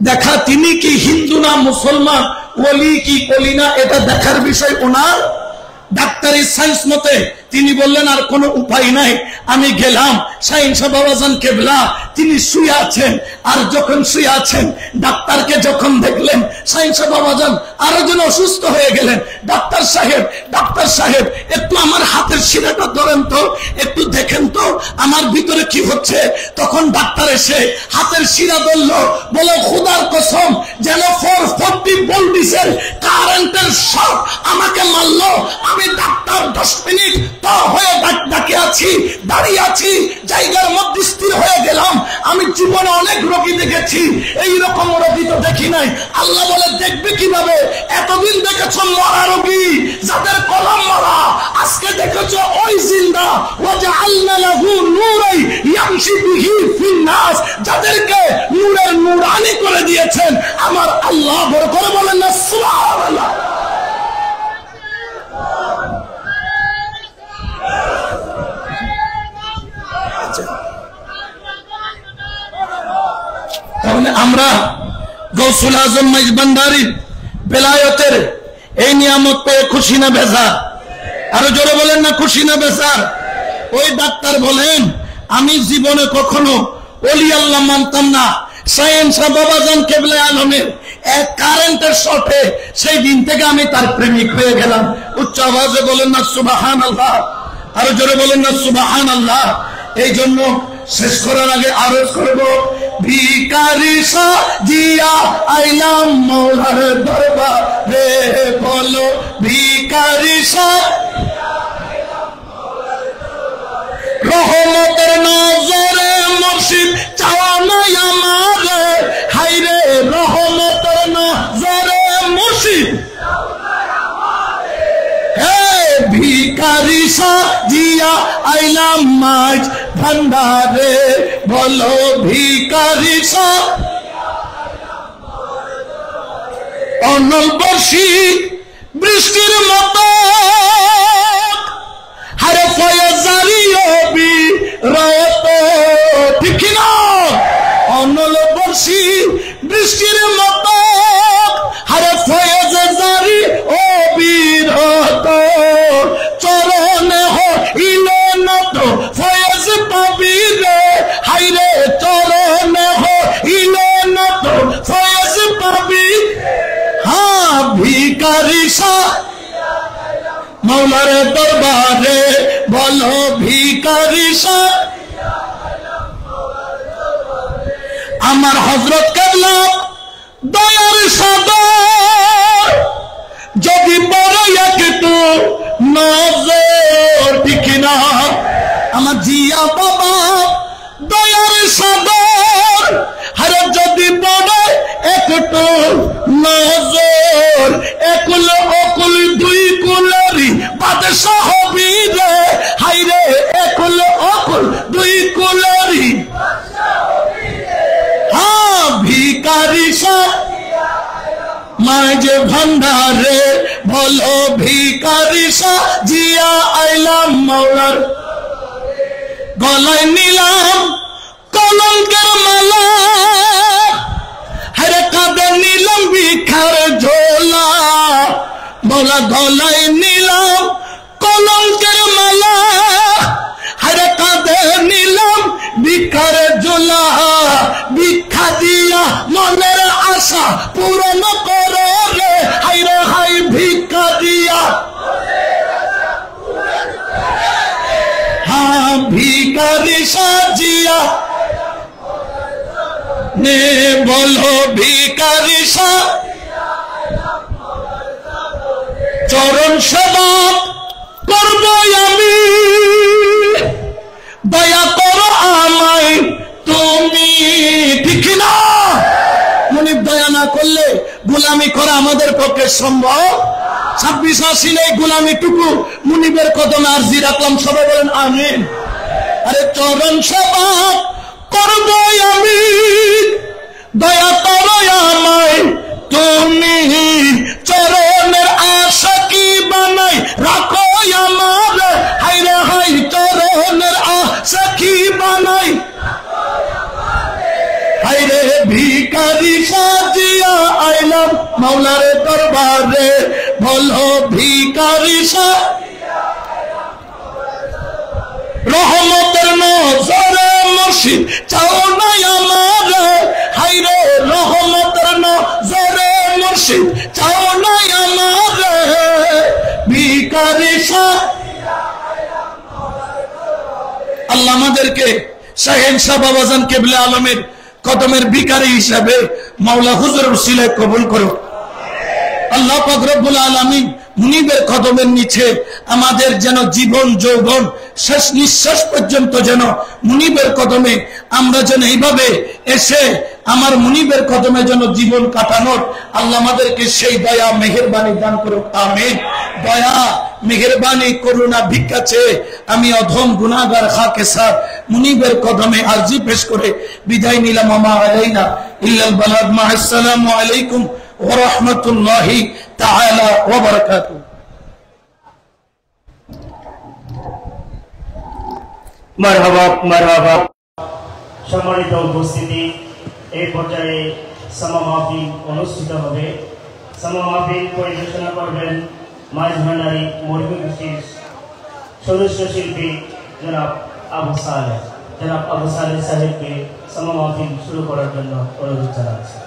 দেখা তিনি কি হিন্দু না মুসলমান, ওলি কি ওলি না, এটা দেখার বিষয় ওনার। ডাক্তারি সায়েন্স মতে তিনি বললেন আর কোনো উপায় নাই, আমি গেলাম। শাহিন শাহ বাবাজান কেবলা তিনি শুয়ে আছেন, আর যখন শুয়ে আছেন ডাক্তারকে যখন দেখলেন, শাহিন শাহ বাবাজান আরো যেন অসুস্থ হয়ে গেলেন। ডাক্তার সাহেব একটু আমার হাতের শিরাটা ধরেন তো, একটু দেখেন তো আমার ভিতরে কি হচ্ছে। তখন ডাক্তার এসে হাতের শিরা ধরলো, বলে খোদার কসম যেন 440 ভোল্টেজের কারেন্টের শক আমাকে মারলো। আমি ডাক্তার 10 মিনিট হয়ে ডাকে আছি, দাঁড়িয়ে আছি, জায়গার মধ্যে স্থির হয়ে গেলাম। আমি জীবনে অনেক রোগী দেখেছি, এইরকম রোগী তো দেখি নাই। আল্লাহ বলে দেখবে কিভাবে? এতদিন দেখেছ মরা রোগী, যাদের কলম মরা, আজকে দেখেছ ওই জিন্দা। ওয়াজআলনা লাহু নূরাই ইয়ামশি বিহি ফিন নাস, যাদেরকে নূরের নূরানি করে দিয়েছেন আমার আল্লাহ। বড় করে বলেন না সুবহানাল্লাহ। তাহলে আমরা গৌসুল আজম ভান্ডারীর বেলায়েতের এই নিয়ামত পেয়ে খুশি না বেজার? আরো জোরে বলেন না খুশি না বেজার? ওই ডাক্তার বলেন আমি জীবনে কখনো ওলি আল্লাহ মানতাম না, শাহিন শাহ বাবাজান কেবলে আলমের এক কারেন্টের শর্টে সেই দিন থেকে আমি তার প্রেমিক হয়ে গেলাম। উচ্চ আওয়াজে বলেন না সুবহানাল্লাহ, আরো জোরে বলেন না সুবহানাল্লাহ। এই জন্য শেষ করার আগে আরজ করব, ভিখারি সাজিয়া আইলাম মওলার দরবারে, বলো ভিখারি সাজিয়া আইলাম মওলার দরবারে, রহমতের নজরে মুর্শিদ চাওয়া নাই আমারে, হায়রে রহমতের নজরে মুর্শিদ চাওয়া নাই আমারে, হে ভিখারি সাজিয়া আইলাম মাঝ ভান্ডারে, বলো ভিখারি সাজিয়া আইলাম মওলার দরবারে, অনল বর্ষী বৃষ্টির মতো হারে ফয়েজারি অবিরত, ঠিক না? অনল বর্ষী বৃষ্টির মতো হারে ফয়েজারি অবিরত, চরণে হইল না তো ফয়েজ পাবি রে, হায়রে চরণে হইল না তো ফয়েজ পাবি। হ্যাঁ ভিখারি সাজিয়া আইলাম মওলার দরবারে, বলো ভিখারি সাজিয়া আইলাম মওলার দরবারে, আমার হযরত কেবলা দয়ার সাগর যদি বড় একটু নজর, ঠিক না? আমার জিয়া বাবা দয়ার সাগর, আরে যদি বড় একটু নজর, একুল অকুল দুই কুলেরই বাদশাহ হবি রে, হায়রে একুল অকুল দুই কুলেরই বাদশাহ হবি রে। হ্যাঁ ভিখারি সাজিয়া আইলাম মাঝ ভান্ডারে, বলো ভিখারি সাজিয়া আইলাম মওলার দরবারে, গলায় নিলাম কলঙ্কের মালা, হায়রে কাঁধে নিলাম ভিখার ঝোলা, মওলা গলায় নিলাম কলঙ্কের মালা, হায়রে কাঁধে নিলাম ভিখার ঝোলা, ভিক্ষা দিয়া মনের আশা পূরণ করো রে, হায়রে হাই ভিক্ষা দিয়া মনের আশা পূরণ করো রে, হ্যাঁ ভিখারি সাজিয়া নে, বলো ভিখারি সাজিয়া আইলাম মওলার দরবারে, চরণ সেবা করব আমি, দয়া করো আমায় তুমি, ঠিক না? মুনিব দয়া না করলে গোলামি করা আমাদের পক্ষে সম্ভব। 26 আসিলে গোলামিটুকু মুনিবের কদমে আরজি রাখলাম, সবাই বলেন আমিন। আরে চরণ সেবা করব আমি, দয়া করো আমায় তুমি, চরণের আশা কি বানাই রাখো আমার, হায়রে হাই চরণের আশা কি বানাই, হায়রে ভিখারি সাজিয়া আইলাম মওলার দরবারে, বলো ভিখারি সাজিয়া আইলাম মওলার দরবারে, রহমতের নজরে মুর্শিদ চাও নাই আমার, হায়রে রহমতের নজরে মুর্শিদ চাও নাই আমার, ভিখারি সাজিয়া আইলাম মওলার দরবারে। আল্লাহ আমাদেরকে শাহেনশাহ বাবাজান কেবলা আলমের কদমের ভিখারি হিসাবে মাওলা হুজুরের উসিলায় কবুল করো। আল্লাহ পাক রব্বুল আলামিন মুনিবের কদমের নিচে আমাদের যেন জীবন যৌবন শেষ নিঃশ্বাস পর্যন্ত যেন মুনিবের কদমে আমরা যেন এইভাবে এসে আমার মুনিবের কদমে যেন জীবন কাটানোর আল্লাহ আমাদেরকে সেই দয়া মেহেরবানি দান করুক, আমিন। দয়া মেহেরবানি করুণা ভিক্ষা চেয়ে আমি অধম গুনাহগার খাকেসার মুনিবের কদমে আরজি পেশ করে বিদায় নিলাম। আমা আলাইনা ইল্লাল বালাগ। মা আসসালামু আলাইকুম ওয়া রাহমাতুল্লাহি তাআলা ওয়া বারাকাতুহু। মারহাবা মারহাবা। সম্মানিত উপস্থিতি, এই পর্যায়ে সামা মাহফিল অনুষ্ঠিত হবে। সামা মাহফিল পরিবেশনা করবেন মাইজ ভান্ডারী মরমি গোষ্ঠীর সদস্য শিল্পী জনাব আবু সালেহ। জনাব আবু সালেহ সাহেবকে সামা মাহফিল শুরু করার জন্য অনুরোধ জানাচ্ছি।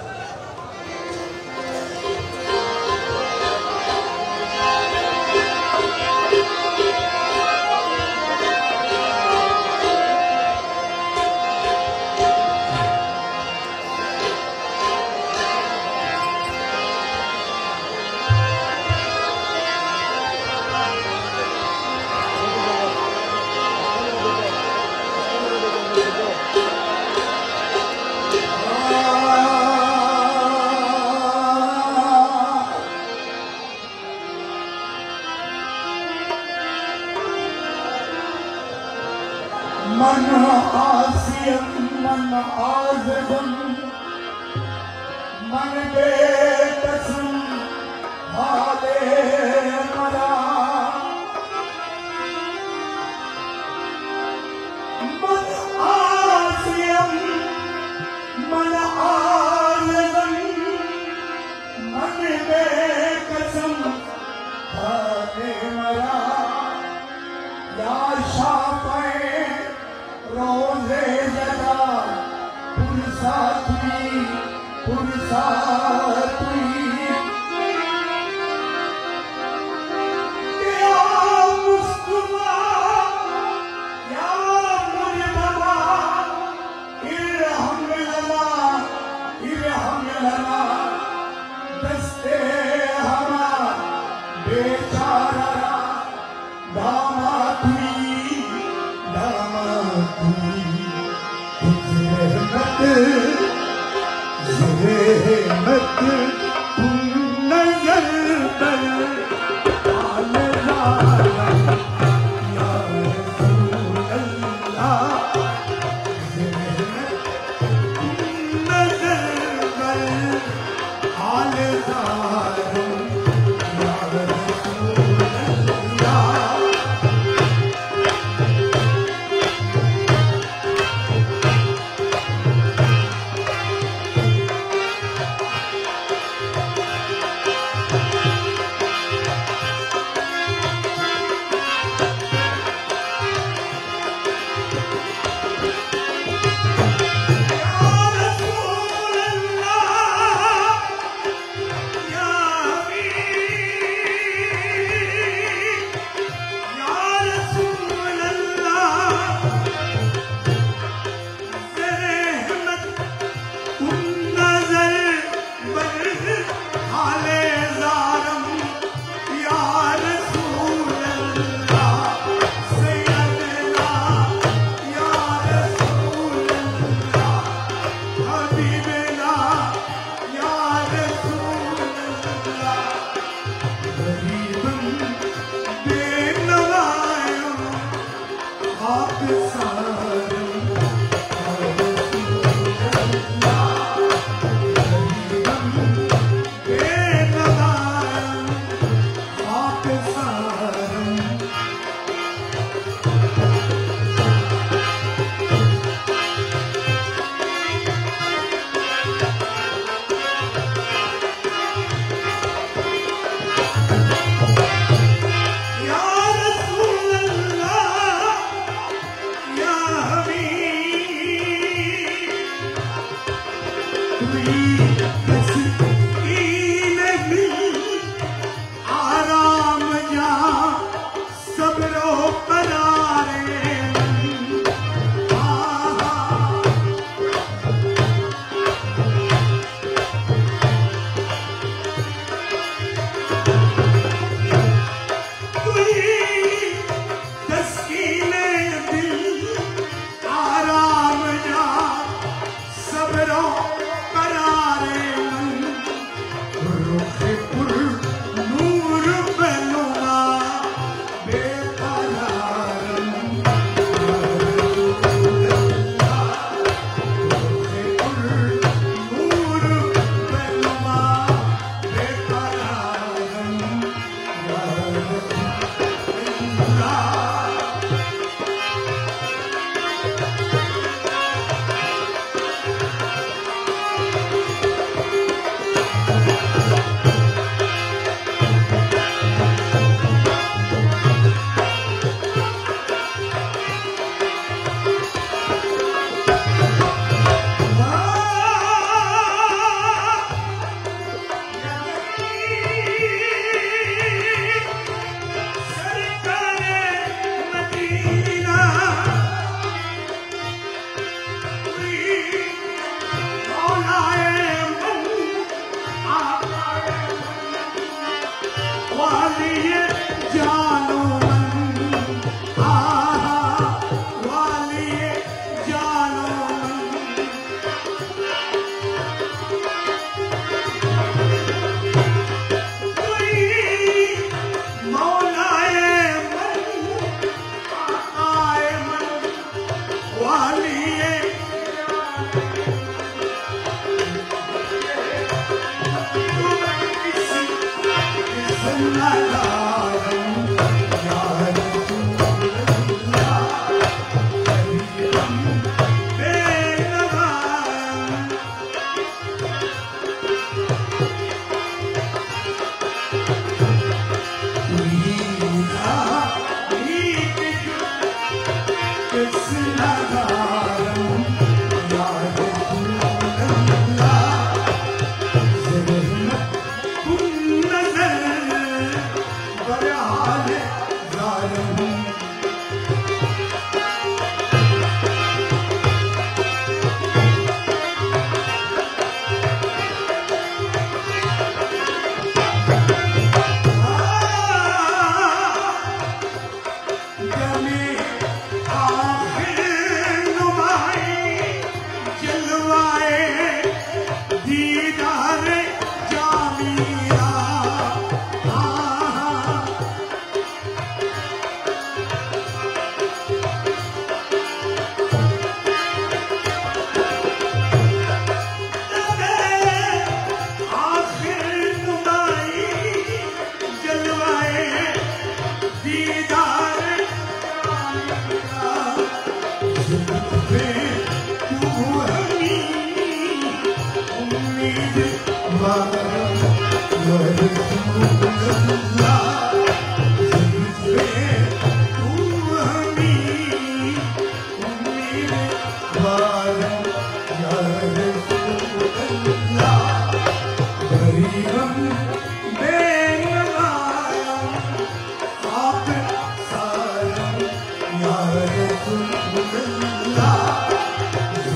मन आसियम मन आज़म मन बेकसम हाले मरा मन आसियम मन आज़म मन बेकसम हाले मरा या शाफ़े रोज़े जदा पुरसा तुई या मुस्तफा या मुजतबा इरहम लना दस्ते हमा बेचारा दामा तुई रहमत नजर पर आले ज़ालम या रसूल अल्लाह नजर पर आले ज़ालम या रसूल अल्लाह या किस नगारम या रसूल अल्लाह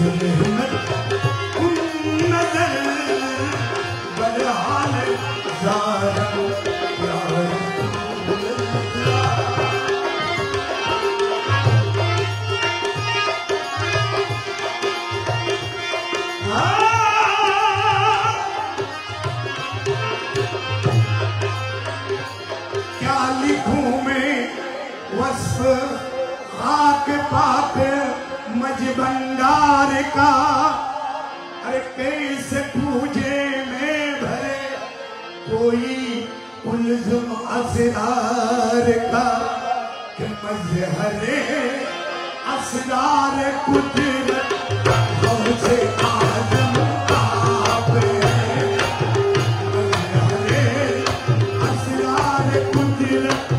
ज़हमत कुन नज़र बरहाल ज़ालम क्या लिखूं मैं वस्फ खाक पाक मजबंदार का अरे कैसे पूछे में भरे कोई उल्ज़ुम असरार का कि मजहरे असरार कुदरत हमसे आजम आप है मजहरे असरार कुदरत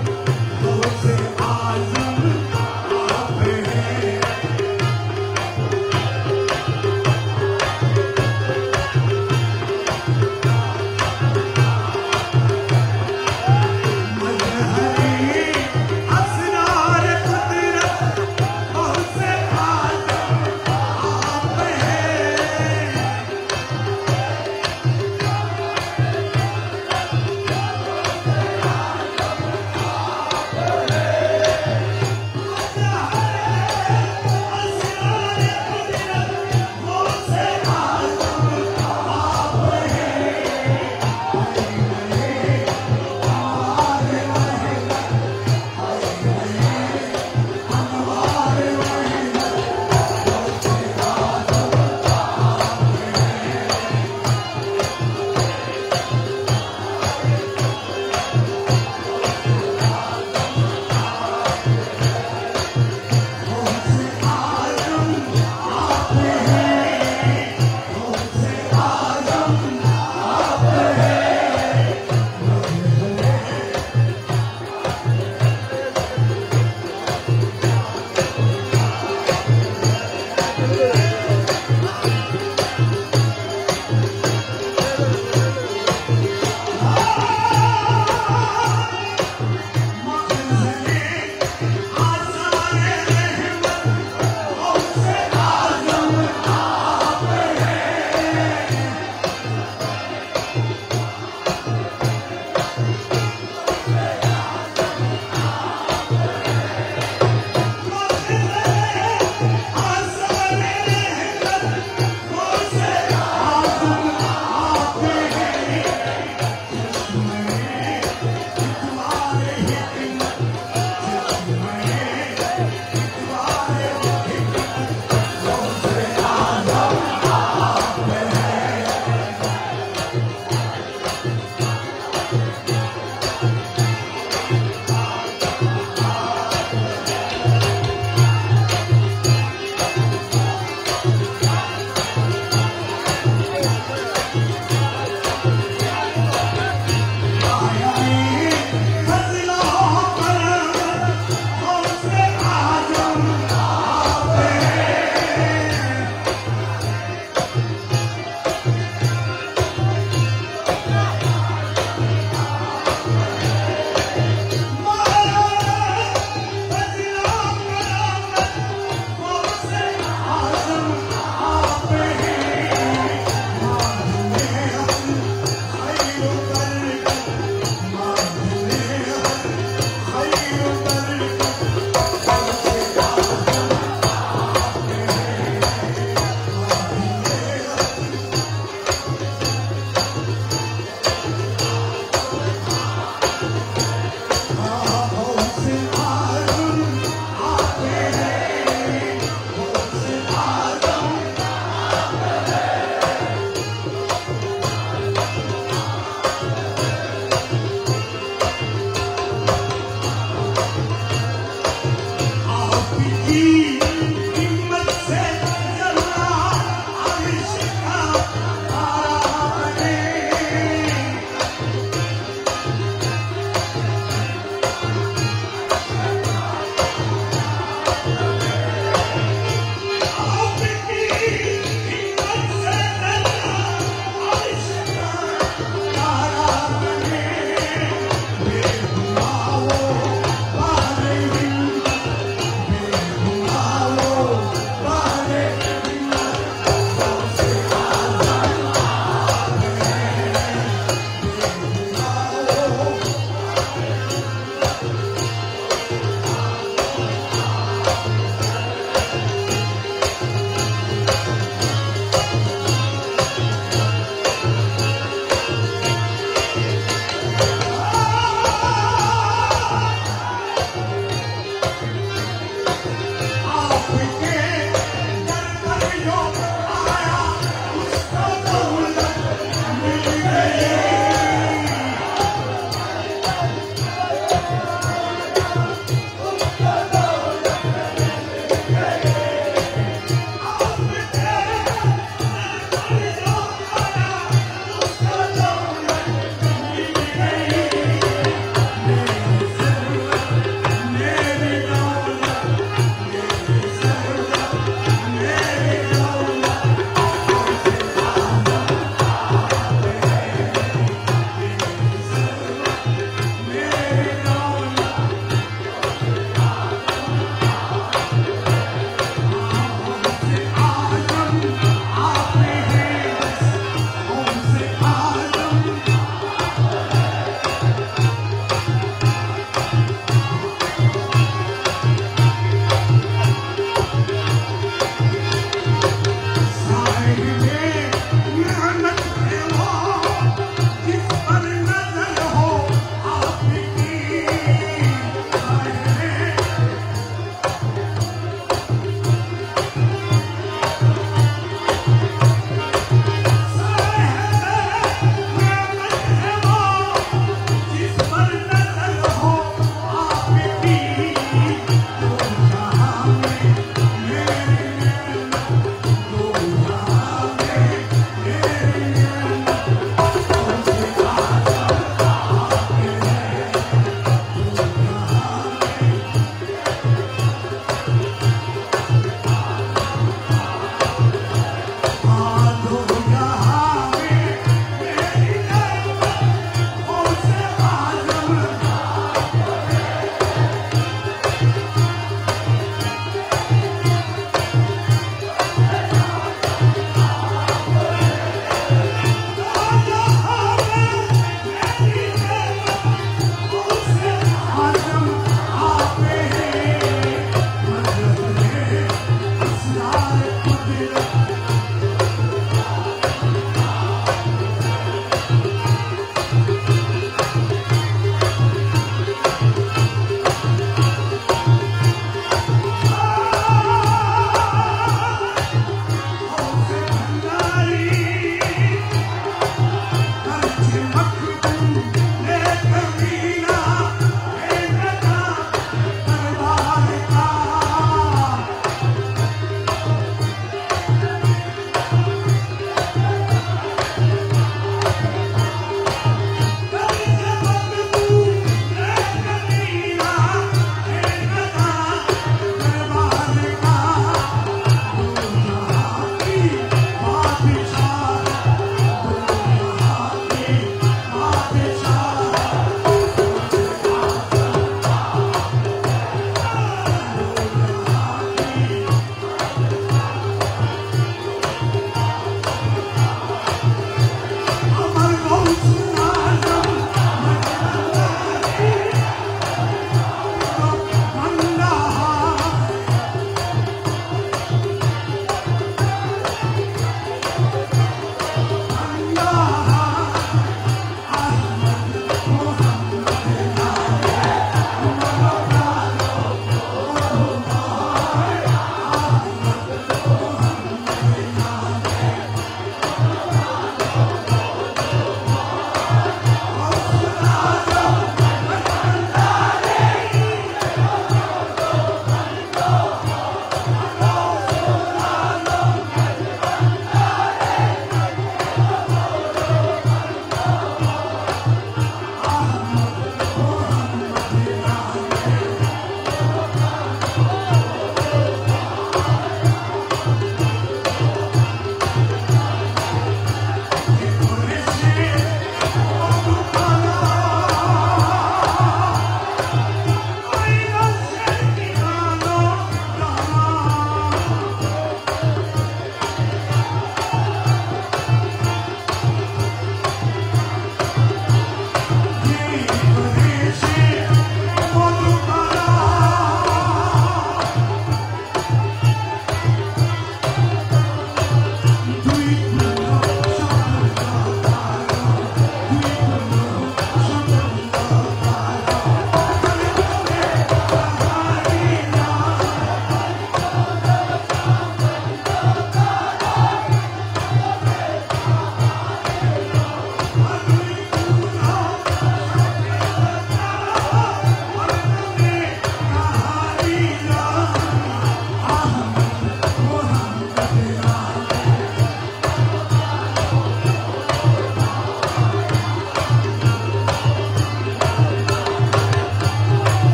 हमसे आजम आप है मजहरे असरार कुदरत हमसे आजम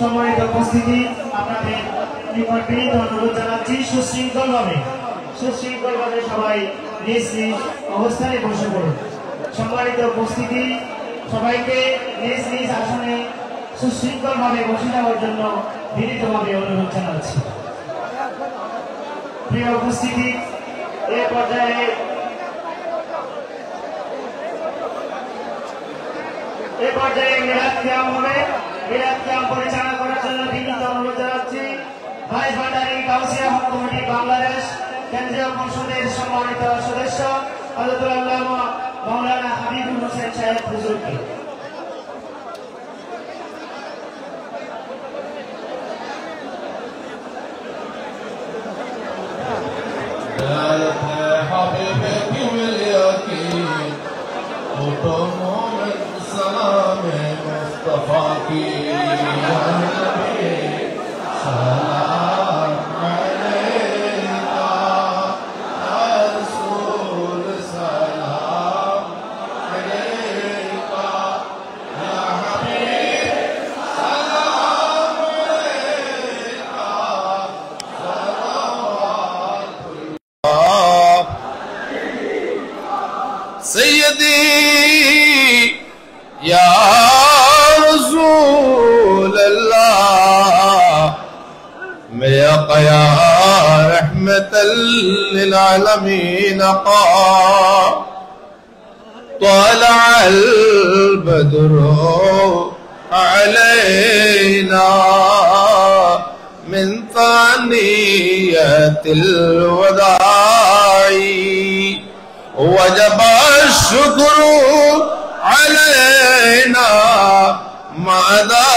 সম্মানিত উপস্থিতি আপনাদের নিকট বিনীত অনুরোধ জানাচ্ছি সুশৃঙ্খলভাবে সবাই নিজ নিজ অবস্থানে বসে পড়ুন। সম্মানিত উপস্থিতি সবাইকে নিজ নিজ আসনে সুশৃঙ্খলভাবে বসে যাওয়ার জন্য বিনীতভাবে অনুরোধ জানাচ্ছি। প্রিয় উপস্থিতি, এ পর্যায়ে মিলাদ কিয়াম হবে। মিলাদ কিয়াম পরিচালনা করার জন্য বিনীত অনুরোধ জানাচ্ছি vice Bhandari Gausia hoc committee Bangladesh কেন্দ্রীয় পরিষদের সম্মানিত সদস্য হযরতুল আল্লামা মাওলানা হাবিবুল হোসেন সাহেব হুজুরকে। सैयदी या रसूल अल्लाह मेरा क़या रहमतल लिल आलमीन क़ा तलअल बद्रु अलैना मिन तानियतिल वदाई वजब शुक्र अलैना मदा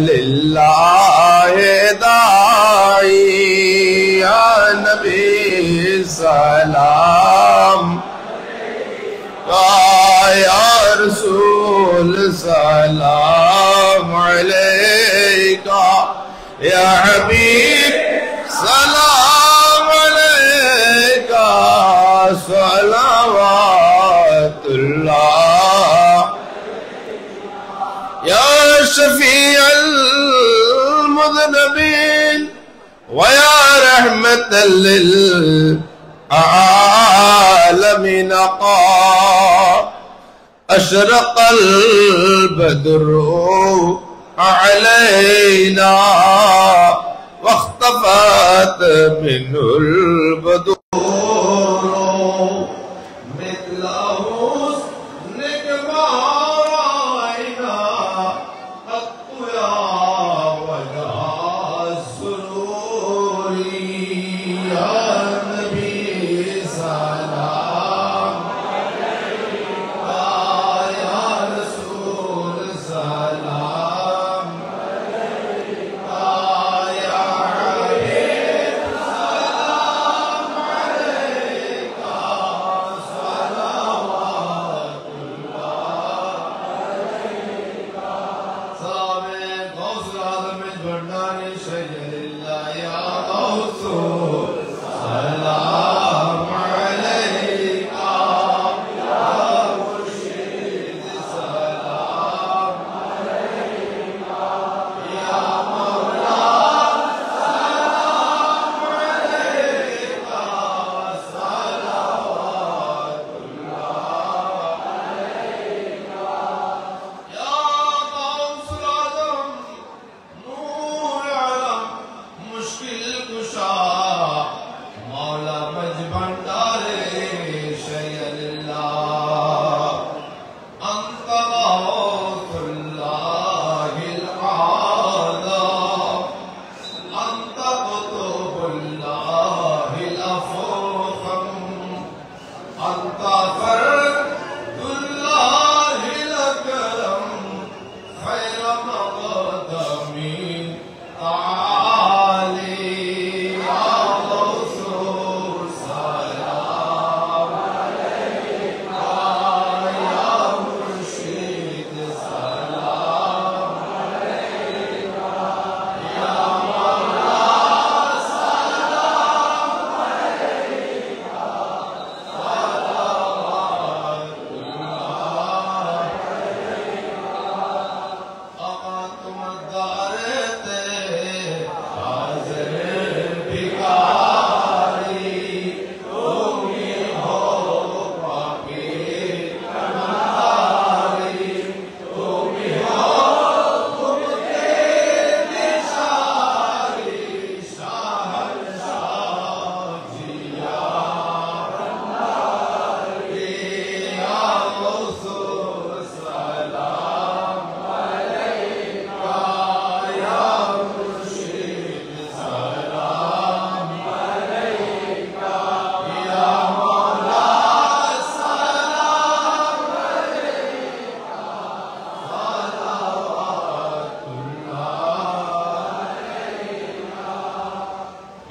लिल्लाह दाई या नबी सलाम या रसूल सलाम अलैका या हबीब सलाम अलैका सलावतुल्लाह या शफीअल मुज़नबीन व या रहमतल लिल आलमीन क़ा अशरक़ल बद्रु अलैना वख्तफ़त मिनुल बदूर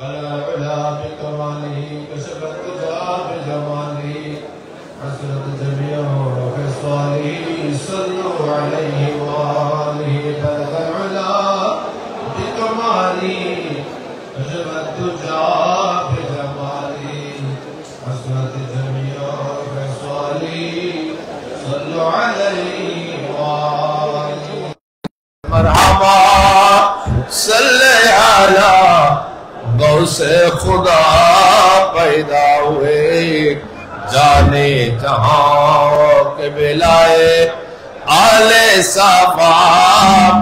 अलअला बिकमालिही कशफत तुजा बिजमालिही हसरत जमीअ खिसालिही सल्लु अलैहि व आलिही अलअला बिकमालिही कशफत तुजा बिजमालिही हसरत जमीअ खिसालिही सल्लु अलैहि व आलिही मरहबा सल्ले अला गौसे खुदा पैदा हुए जाने जहां के बिलाए आले साफा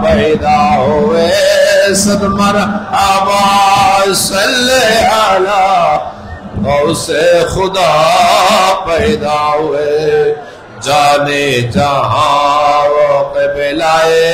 पैदा हुए सद मरहबा सल्ले अला गौसे खुदा पैदा हुए जाने जहां के बिलाए